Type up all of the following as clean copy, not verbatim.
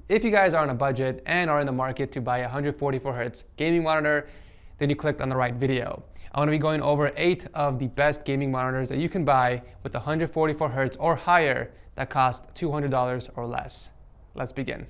If you guys are on a budget and are in the market to buy a 144Hz gaming monitor, then you clicked on the right video. I'm going to be going over 8 of the best gaming monitors that you can buy with 144Hz or higher that cost $200 or less. Let's begin.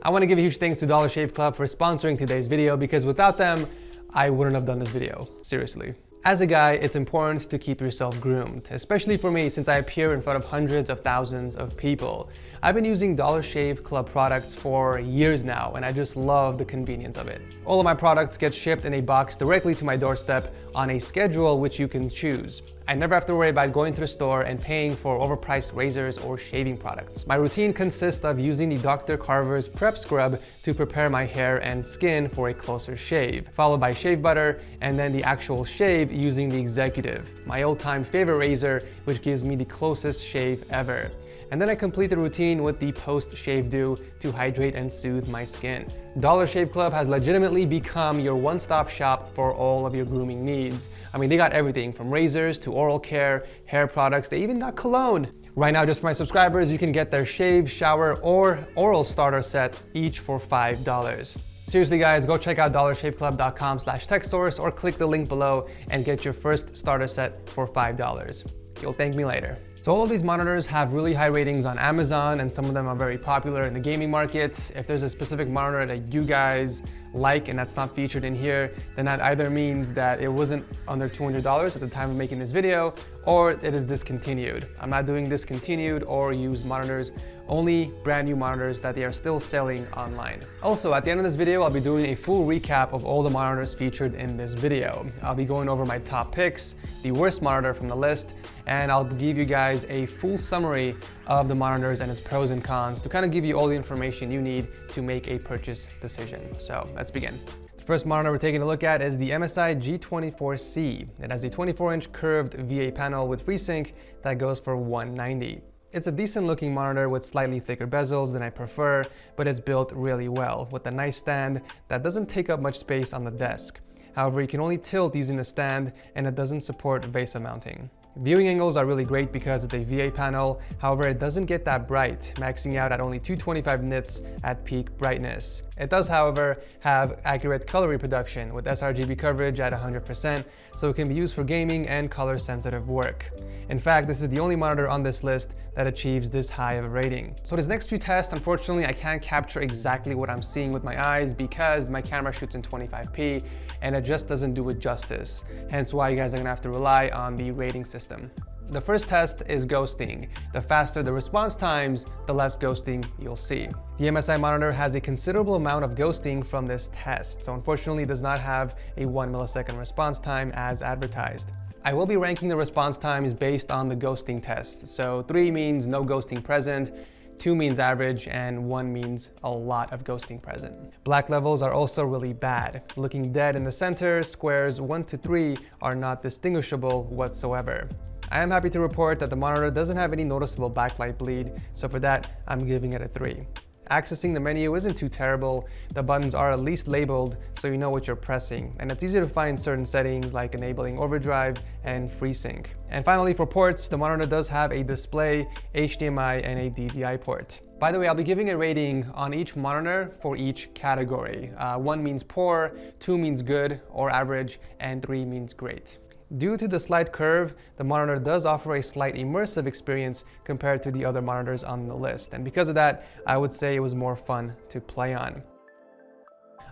I want to give a huge thanks to Dollar Shave Club for sponsoring today's video, because without them, I wouldn't have done this video, seriously. As a guy, it's important to keep yourself groomed, especially for me since I appear in front of hundreds of thousands of people. I've been using Dollar Shave Club products for years now, and I just love the convenience of it. All of my products get shipped in a box directly to my doorstep on a schedule which you can choose. I never have to worry about going to the store and paying for overpriced razors or shaving products. My routine consists of using the Dr. Carver's Prep Scrub to prepare my hair and skin for a closer shave, followed by shave butter, and then the actual shave using the Executive, my all-time favorite razor, which gives me the closest shave ever. And then I complete the routine with the post-shave dew to hydrate and soothe my skin. Dollar Shave Club has legitimately become your one-stop shop for all of your grooming needs. I mean, they got everything from razors to oral care, hair products, they even got cologne. Right now, just for my subscribers, you can get their shave, shower, or oral starter set, each for $5. Seriously guys, go check out dollarshaveclub.com/techsource or click the link below and get your first starter set for $5. You'll thank me later. So all of these monitors have really high ratings on Amazon, and some of them are very popular in the gaming market. If there's a specific monitor that you guys like and that's not featured in here, then that either means that it wasn't under $200 at the time of making this video, or it is discontinued. I'm not doing discontinued or used monitors, only brand new monitors that they are still selling online. Also, at the end of this video, I'll be doing a full recap of all the monitors featured in this video. I'll be going over my top picks, the worst monitor from the list, and I'll give you guys a full summary of the monitors and its pros and cons to kind of give you all the information you need to make a purchase decision. So let's begin. The first monitor we're taking a look at is the MSI G24C. It has a 24-inch curved VA panel with FreeSync that goes for $190. It's a decent looking monitor with slightly thicker bezels than I prefer, but it's built really well with a nice stand that doesn't take up much space on the desk. However, you can only tilt using the stand, and it doesn't support VESA mounting. Viewing angles are really great because it's a VA panel, however it doesn't get that bright, maxing out at only 225 nits at peak brightness. It does, however, have accurate color reproduction with sRGB coverage at 100%, so it can be used for gaming and color-sensitive work. In fact, this is the only monitor on this list that achieves this high of a rating. So this next few tests, unfortunately, I can't capture exactly what I'm seeing with my eyes because my camera shoots in 25p and it just doesn't do it justice. Hence why you guys are gonna have to rely on the rating system. The first test is ghosting. The faster the response times, the less ghosting you'll see. The MSI monitor has a considerable amount of ghosting from this test, so unfortunately it does not have a 1 millisecond response time as advertised. I will be ranking the response times based on the ghosting test. So 3 means no ghosting present, 2 means average, and 1 means a lot of ghosting present. Black levels are also really bad. Looking dead in the center, squares 1 to 3 are not distinguishable whatsoever. I am happy to report that the monitor doesn't have any noticeable backlight bleed, so for that, I'm giving it a 3. Accessing the menu isn't too terrible. The buttons are at least labeled so you know what you're pressing, and it's easy to find certain settings like enabling overdrive and FreeSync. And finally, for ports, the monitor does have a display, HDMI, and a DVI port. By the way, I'll be giving a rating on each monitor for each category. 1 means poor, 2 means good or average, and 3 means great. Due to the slight curve, the monitor does offer a slight immersive experience compared to the other monitors on the list, and because of that, I would say it was more fun to play on.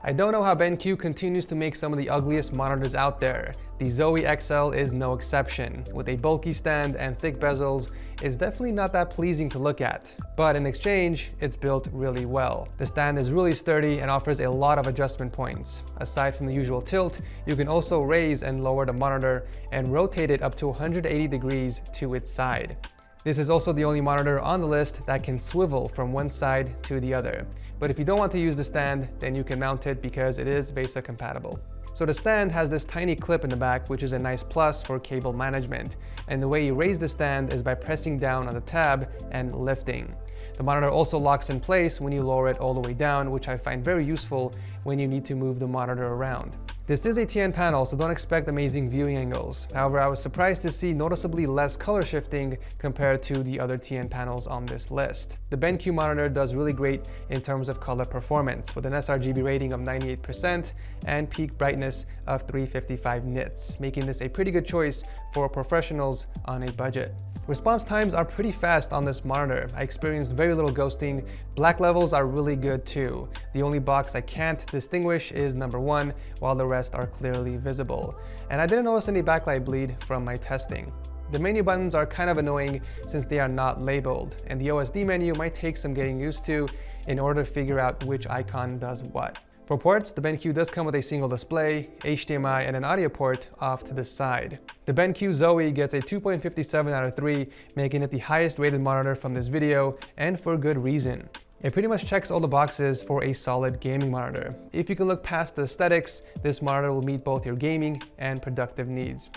I don't know how BenQ continues to make some of the ugliest monitors out there. The Zoe XL is no exception. With a bulky stand and thick bezels, it's definitely not that pleasing to look at. But in exchange, it's built really well. The stand is really sturdy and offers a lot of adjustment points. Aside from the usual tilt, you can also raise and lower the monitor and rotate it up to 180 degrees to its side. This is also the only monitor on the list that can swivel from one side to the other. But if you don't want to use the stand, then you can mount it because it is VESA compatible. So the stand has this tiny clip in the back, which is a nice plus for cable management. And the way you raise the stand is by pressing down on the tab and lifting. The monitor also locks in place when you lower it all the way down, which I find very useful when you need to move the monitor around. This is a TN panel, so don't expect amazing viewing angles. However, I was surprised to see noticeably less color shifting compared to the other TN panels on this list. The BenQ monitor does really great in terms of color performance, with an sRGB rating of 98% and peak brightness of 355 nits, making this a pretty good choice for professionals on a budget. Response times are pretty fast on this monitor. I experienced very little ghosting. Black levels are really good too. The only box I can't distinguish is number 1, while the rest are clearly visible. And I didn't notice any backlight bleed from my testing. The menu buttons are kind of annoying since they are not labeled, and the OSD menu might take some getting used to in order to figure out which icon does what. For ports, the BenQ does come with a single display, HDMI, and an audio port off to the side. The BenQ Zoe gets a 2.57 out of 3, making it the highest rated monitor from this video, and for good reason. It pretty much checks all the boxes for a solid gaming monitor. If you can look past the aesthetics, this monitor will meet both your gaming and productive needs.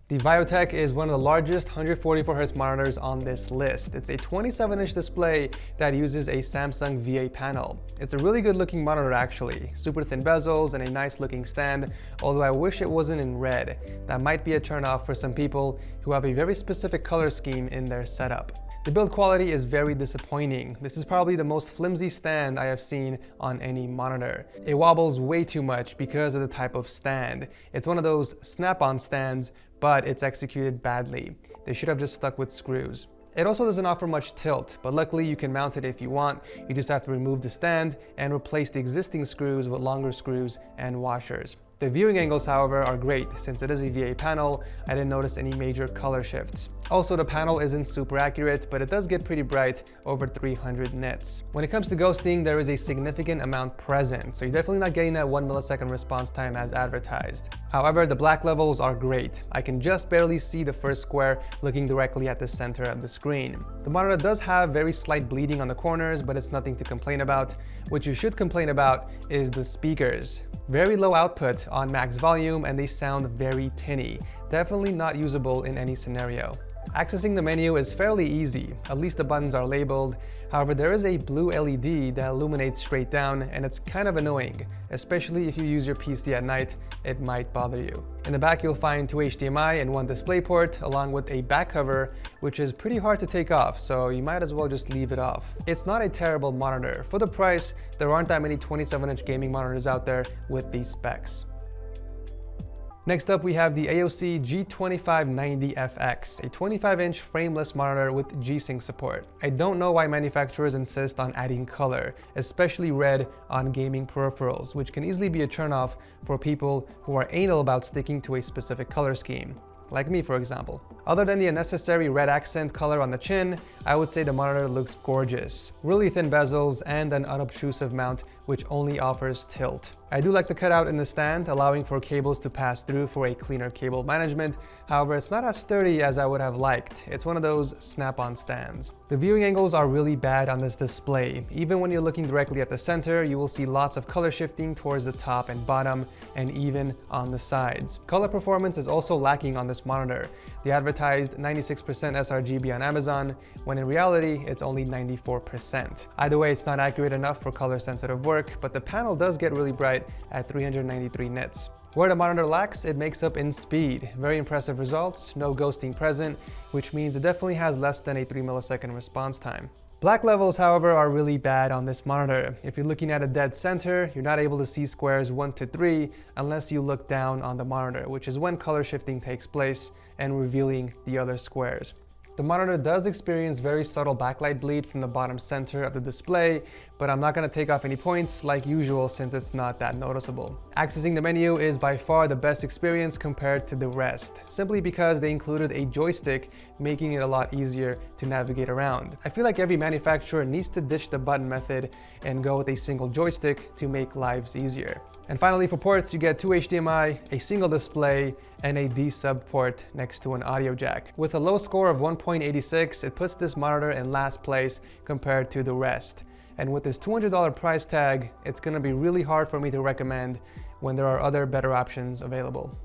The VIOTEK is one of the largest 144Hz monitors on this list. It's a 27-inch display that uses a Samsung VA panel. It's a really good looking monitor actually. Super thin bezels and a nice looking stand, although I wish it wasn't in red. That might be a turnoff for some people who have a very specific color scheme in their setup. The build quality is very disappointing. This is probably the most flimsy stand I have seen on any monitor. It wobbles way too much because of the type of stand. It's one of those snap-on stands, but it's executed badly. They should have just stuck with screws. It also doesn't offer much tilt, but luckily you can mount it if you want. You just have to remove the stand and replace the existing screws with longer screws and washers. The viewing angles, however, are great. Since it is a VA panel, I didn't notice any major color shifts. Also, the panel isn't super accurate, but it does get pretty bright, over 300 nits. When it comes to ghosting, there is a significant amount present, so you're definitely not getting that 1 millisecond response time as advertised. However, the black levels are great. I can just barely see the first square looking directly at the center of the screen. The monitor does have very slight bleeding on the corners, but it's nothing to complain about. What you should complain about is the speakers. Very low output on max volume, and they sound very tinny. Definitely not usable in any scenario. Accessing the menu is fairly easy, at least the buttons are labeled. However, there is a blue LED that illuminates straight down, and it's kind of annoying, especially if you use your PC at night. It might bother you. In the back, you'll find 2 HDMI and 1 DisplayPort, along with a back cover, which is pretty hard to take off, so you might as well just leave it off. It's not a terrible monitor. For the price, there aren't that many 27-inch gaming monitors out there with these specs. Next up, we have the AOC G2590FX, a 25-inch frameless monitor with G-Sync support. I don't know why manufacturers insist on adding color, especially red on gaming peripherals, which can easily be a turnoff for people who are anal about sticking to a specific color scheme. Like me, for example. Other than the unnecessary red accent color on the chin, I would say the monitor looks gorgeous. Really thin bezels and an unobtrusive mount which only offers tilt. I do like the cutout in the stand, allowing for cables to pass through for a cleaner cable management. However, it's not as sturdy as I would have liked. It's one of those snap-on stands. The viewing angles are really bad on this display. Even when you're looking directly at the center, you will see lots of color shifting towards the top and bottom, and even on the sides. Color performance is also lacking on this monitor. The advertised 96% sRGB on Amazon, when in reality, it's only 94%. Either way, it's not accurate enough for color-sensitive work, but the panel does get really bright at 393 nits. Where the monitor lacks, it makes up in speed. Very impressive results, no ghosting present, which means it definitely has less than a 3 millisecond response time. Black levels, however, are really bad on this monitor. If you're looking at a dead center, you're not able to see squares 1 to 3 unless you look down on the monitor, which is when color shifting takes place and revealing the other squares. The monitor does experience very subtle backlight bleed from the bottom center of the display, but I'm not going to take off any points like usual since it's not that noticeable. Accessing the menu is by far the best experience compared to the rest, simply because they included a joystick, making it a lot easier to navigate around. I feel like every manufacturer needs to ditch the button method and go with a single joystick to make lives easier. And finally, for ports, you get 2 HDMI, a single display, and a D-sub port next to an audio jack. With a low score of 1.86, it puts this monitor in last place compared to the rest. And with this $200 price tag, it's gonna be really hard for me to recommend when there are other better options available.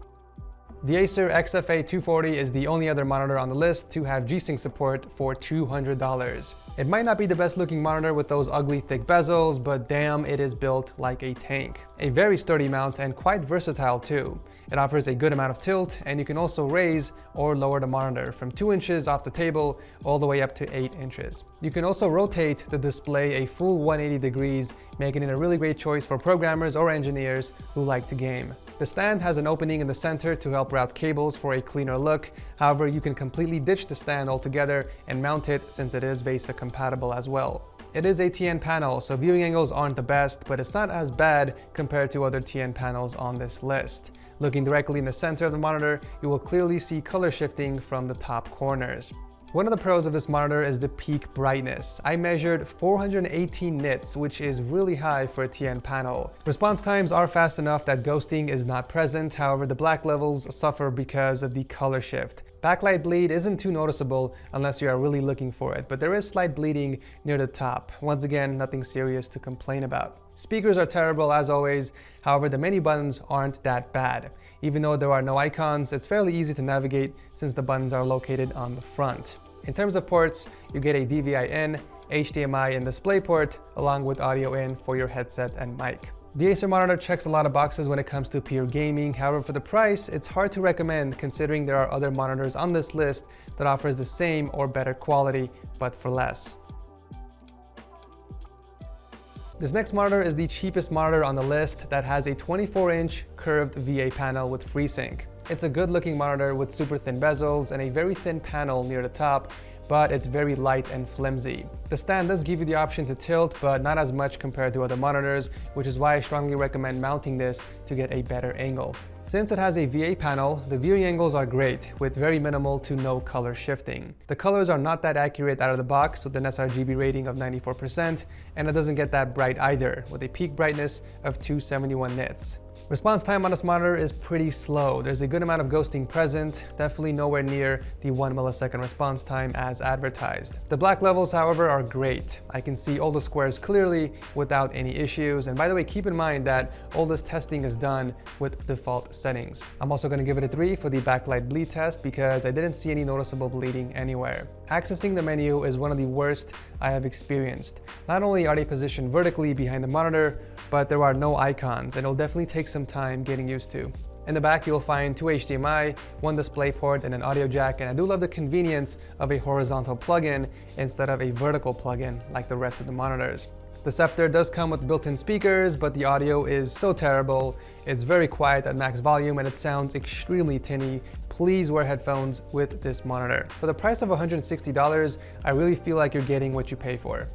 The Acer XFA240 is the only other monitor on the list to have G-Sync support for $200. It might not be the best looking monitor with those ugly thick bezels, but damn, it is built like a tank. A very sturdy mount and quite versatile too. It offers a good amount of tilt, and you can also raise or lower the monitor from 2 inches off the table all the way up to 8 inches. You can also rotate the display a full 180 degrees, making it a really great choice for programmers or engineers who like to game. The stand has an opening in the center to help route cables for a cleaner look. However, you can completely ditch the stand altogether and mount it since it is VESA compatible as well. It is a TN panel, so viewing angles aren't the best, but it's not as bad compared to other TN panels on this list. Looking directly in the center of the monitor, you will clearly see color shifting from the top corners. One of the pros of this monitor is the peak brightness. I measured 418 nits, which is really high for a TN panel. Response times are fast enough that ghosting is not present, however the black levels suffer because of the color shift. Backlight bleed isn't too noticeable unless you are really looking for it, but there is slight bleeding near the top. Once again, nothing serious to complain about. Speakers are terrible as always, however the menu buttons aren't that bad. Even though there are no icons, it's fairly easy to navigate since the buttons are located on the front. In terms of ports, you get a DVI in, HDMI and DisplayPort, along with audio in for your headset and mic. The Acer monitor checks a lot of boxes when it comes to pure gaming. However, for the price, it's hard to recommend considering there are other monitors on this list that offers the same or better quality, but for less. This next monitor is the cheapest monitor on the list that has a 24-inch curved VA panel with FreeSync. It's a good looking monitor with super thin bezels and a very thin panel near the top, but it's very light and flimsy. The stand does give you the option to tilt, but not as much compared to other monitors, which is why I strongly recommend mounting this to get a better angle. Since it has a VA panel, the viewing angles are great, with very minimal to no color shifting. The colors are not that accurate out of the box with an sRGB rating of 94%, and it doesn't get that bright either, with a peak brightness of 271 nits. Response time on this monitor is pretty slow. There's a good amount of ghosting present, definitely nowhere near the 1 millisecond response time as advertised. The black levels, however, are great. I can see all the squares clearly without any issues. And by the way, keep in mind that all this testing is done with default settings. I'm also going to give it a 3 for the backlight bleed test because I didn't see any noticeable bleeding anywhere. Accessing the menu is one of the worst I have experienced. Not only are they positioned vertically behind the monitor, but there are no icons, and it'll definitely take some time getting used to. In the back, you'll find 2 HDMI, 1 DisplayPort, and an audio jack, and I do love the convenience of a horizontal plug-in instead of a vertical plug-in like the rest of the monitors. The Sceptre does come with built-in speakers, but the audio is so terrible. It's very quiet at max volume and it sounds extremely tinny. Please wear headphones with this monitor. For the price of $160, I really feel like you're getting what you pay for.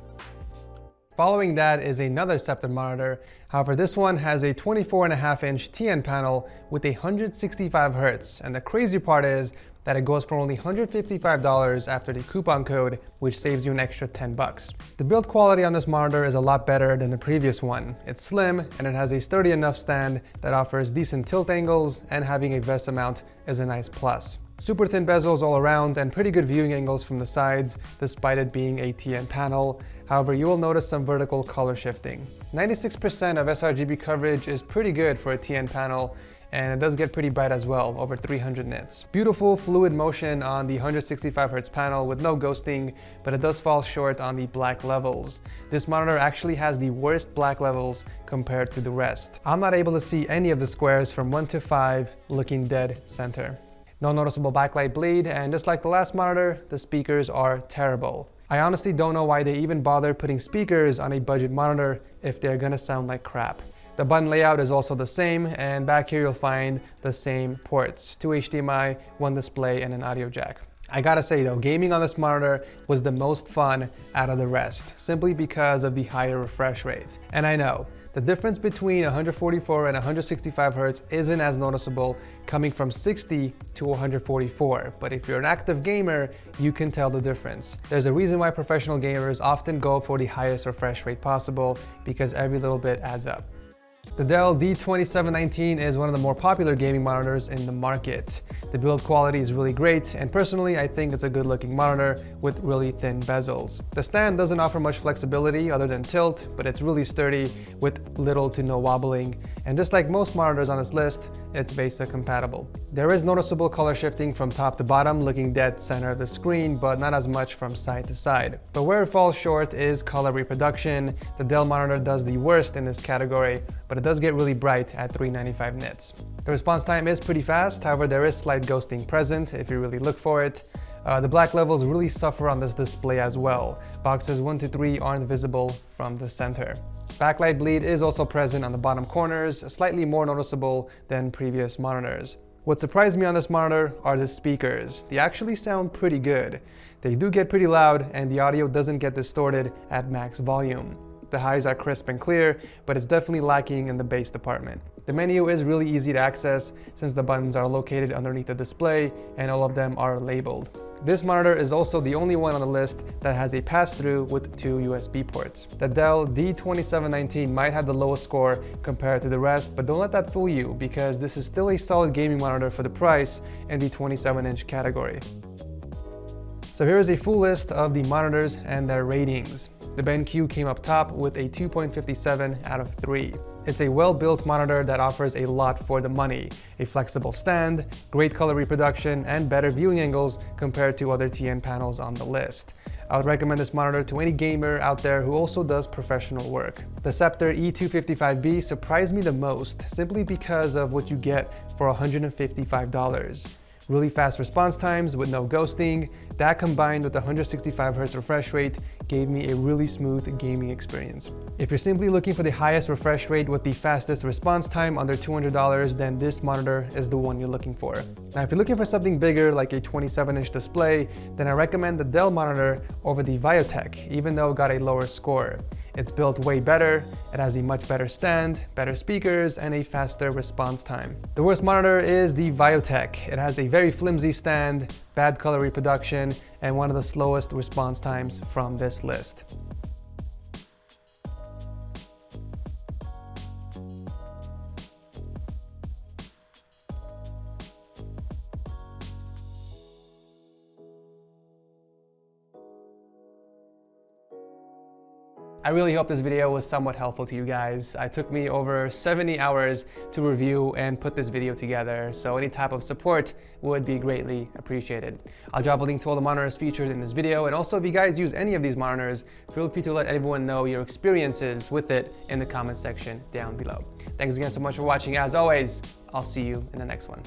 Following that is another Sceptre monitor. However, this one has a 24.5-inch TN panel with 165 Hz, and the crazy part is that it goes for only $155 after the coupon code, which saves you an extra 10 bucks. The build quality on this monitor is a lot better than the previous one. It's slim and it has a sturdy enough stand that offers decent tilt angles, and having a VESA mount is a nice plus. Super thin bezels all around and pretty good viewing angles from the sides, despite it being a TN panel. However, you will notice some vertical color shifting. 96% of sRGB coverage is pretty good for a TN panel, and it does get pretty bright as well, over 300 nits. Beautiful fluid motion on the 165 Hz panel with no ghosting, but it does fall short on the black levels. This monitor actually has the worst black levels compared to the rest. I'm not able to see any of the squares from 1 to 5 looking dead center. No noticeable backlight bleed, and just like the last monitor, the speakers are terrible. I honestly don't know why they even bother putting speakers on a budget monitor if they're gonna sound like crap. The button layout is also the same, and back here you'll find the same ports, 2 HDMI, 1 display, and an audio jack. I gotta say though, gaming on this monitor was the most fun out of the rest, simply because of the higher refresh rate. And I know, the difference between 144 and 165 Hz isn't as noticeable, coming from 60 to 144, but if you're an active gamer, you can tell the difference. There's a reason why professional gamers often go for the highest refresh rate possible, because every little bit adds up. The Dell D2719 is one of the more popular gaming monitors in the market. The build quality is really great, and personally I think it's a good looking monitor with really thin bezels. The stand doesn't offer much flexibility other than tilt, but it's really sturdy with little to no wobbling, and just like most monitors on this list, it's BESA compatible. There is noticeable color shifting from top to bottom, looking dead center of the screen, but not as much from side to side. But where it falls short is color reproduction. The Dell monitor does the worst in this category, but it does get really bright at 395 nits. The response time is pretty fast, however there is slight ghosting present if you really look for it. The black levels really suffer on this display as well. Boxes 1 to 3 aren't visible from the center. Backlight bleed is also present on the bottom corners, slightly more noticeable than previous monitors. What surprised me on this monitor are the speakers. They actually sound pretty good. They do get pretty loud, and the audio doesn't get distorted at max volume. The highs are crisp and clear, but it's definitely lacking in the bass department. The menu is really easy to access since the buttons are located underneath the display and all of them are labeled. This monitor is also the only one on the list that has a pass-through with 2 USB ports. The Dell D2719 might have the lowest score compared to the rest, but don't let that fool you because this is still a solid gaming monitor for the price in the 27-inch category. So here is a full list of the monitors and their ratings. The BenQ came up top with a 2.57 out of 3. It's a well-built monitor that offers a lot for the money. A flexible stand, great color reproduction, and better viewing angles compared to other TN panels on the list. I would recommend this monitor to any gamer out there who also does professional work. The Sceptre E255B surprised me the most simply because of what you get for $155. Really fast response times with no ghosting. That combined with the 165Hz refresh rate gave me a really smooth gaming experience. If you're simply looking for the highest refresh rate with the fastest response time under $200, then this monitor is the one you're looking for. Now, if you're looking for something bigger like a 27-inch display, then I recommend the Dell monitor over the VIOTEK, even though it got a lower score. It's built way better, it has a much better stand, better speakers, and a faster response time. The worst monitor is the VIOTEK. It has a very flimsy stand, bad color reproduction, and one of the slowest response times from this list. I really hope this video was somewhat helpful to you guys. It took me over 70 hours to review and put this video together, so any type of support would be greatly appreciated. I'll drop a link to all the monitors featured in this video, and also if you guys use any of these monitors, feel free to let everyone know your experiences with it in the comment section down below. Thanks again so much for watching. As always, I'll see you in the next one.